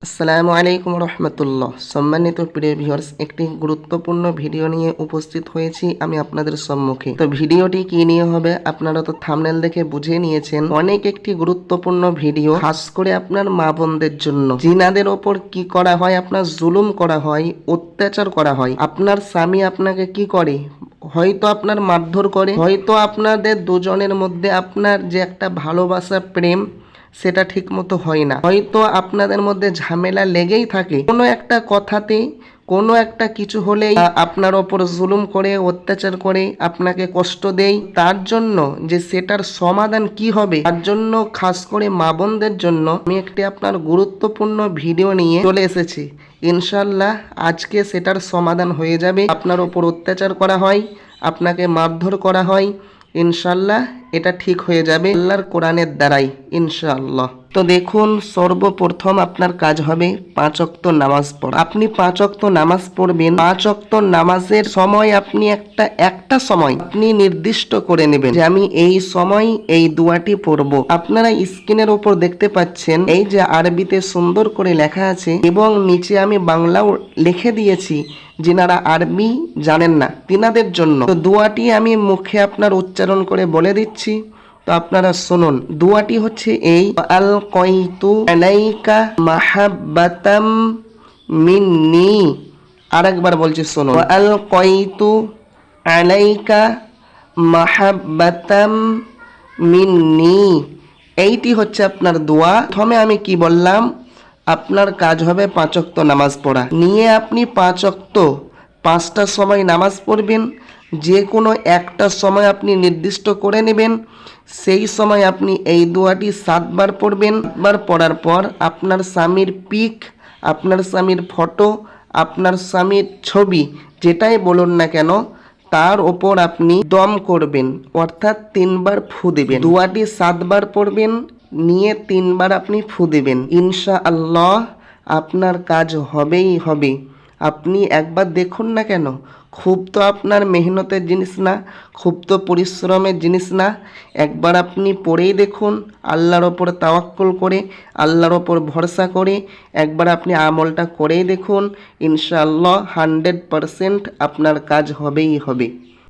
আসসালামু আলাইকুম রহমতুল্লাহ। সম্মানিত প্রিয় ভিউয়ার্স, একটি গুরুত্বপূর্ণ ভিডিও নিয়ে উপস্থিত হয়েছি আমি আপনাদের সম্মুখে। তো ভিডিওটি কি নিয়ে হবে আপনারা তো থাম্বনেল দেখে বুঝে নিয়েছেন। অনেক একটি গুরুত্বপূর্ণ ভিডিও, খাস করে আপনার মা বোনদের জন্য। জিনাদের ওপর কি করা হয়, আপনার জুলুম করা হয়, অত্যাচার করা হয়। আপনার স্বামী আপনাকে কি করে, হয়তো আপনার মারধর করে, হয়তো আপনাদের দুজনের মধ্যে আপনার যে একটা ভালোবাসা প্রেম সেটা ঠিক মতো হয় না, হয়তো আপনাদের মধ্যে ঝামেলা লেগেই থাকে। কোনো একটা কথাতে, কোনো একটা কিছু হলেই আপনার ওপর জুলুম করে, অত্যাচার করে, আপনাকে কষ্ট দেয়। তার জন্য যে সেটার সমাধান কি হবে, তার জন্য খাস করে মা বোনদের জন্য আমি একটি আপনার গুরুত্বপূর্ণ ভিডিও নিয়ে চলে এসেছি। ইনশাল্লাহ আজকে সেটার সমাধান হয়ে যাবে। আপনার ওপর অত্যাচার করা হয়, আপনাকে মারধর করা হয়, ইনশাল্লাহ এটা ঠিক হয়ে যাবে আল্লাহর কোরআনের দ্বারাই ইনশাআল্লাহ। তো দেখুন, সর্বপ্রথম আপনার কাজ হবে 5 ওয়াক্ত নামাজ পড়া। আপনি 5 ওয়াক্ত নামাজ পড়বেন। 5 ওয়াক্ত নামাজের সময় আপনি একটা সময় আপনি নির্দিষ্ট করে নেবেন যে আমি এই সময় এই দোয়াটি পড়ব। আপনারা স্ক্রিনের উপর দেখতে পাচ্ছেন এই যে আরবিতে সুন্দর করে লেখা আছে এবং নিচে আমি বাংলাও লিখে দিয়েছি। যিনারা আরবি জানেন না তিনাদের জন্য তো দোয়াটি আমি মুখে আপনার উচ্চারণ করে বলে দিচ্ছি, তো আপনারা শুনুন। দোয়াটি হচ্ছে এই, আল কয়তু আলাইকা মাহাব্বাতাম মিন্নি। আরেকবার বলছি শুনুন, আল কয়তু আলাইকা মাহাব্বাতাম মিন্নি। এইটি হচ্ছে আপনার দোয়া। প্রথমে আমি কি বললাম, আপনার কাজ হবে 5 ওয়াক্ত নামাজ পড়া। নিয়ে আপনি 5 ওয়াক্ত 5টা সময় নামাজ পড়বেন। যে কোনো একটা সময় আপনি নির্দিষ্ট করে নেবেন। সেই সময় আপনি এই দোয়াটি 7 বার পড়বেন। 7 বার পড়ার পর আপনার স্বামীর পিক, আপনার স্বামীর ফটো, আপনার স্বামীর ছবি, যেটাই বলুন না কেন, তার ওপর আপনি দম করবেন, অর্থাৎ 3 বার ফু দেবেন। দোয়াটি 7 বার পড়বেন, নিয়ে 3 বার আপনি ফু দেবেন। ইনশাআল্লাহ আপনার কাজ হবেই হবে। আপনি একবার দেখুন না কেন, খুব তো আপনার মেহনতের জিনিস না, খুব তো পরিশ্রমের জিনিস না। একবার আপনি পড়েই দেখুন, আল্লাহর ওপর তাওয়াক্কুল করে, আল্লাহর ওপর ভরসা করে একবার আপনি আমলটা করেই দেখুন। ইনশাআল্লাহ 100% আপনার কাজ হবেই হবে।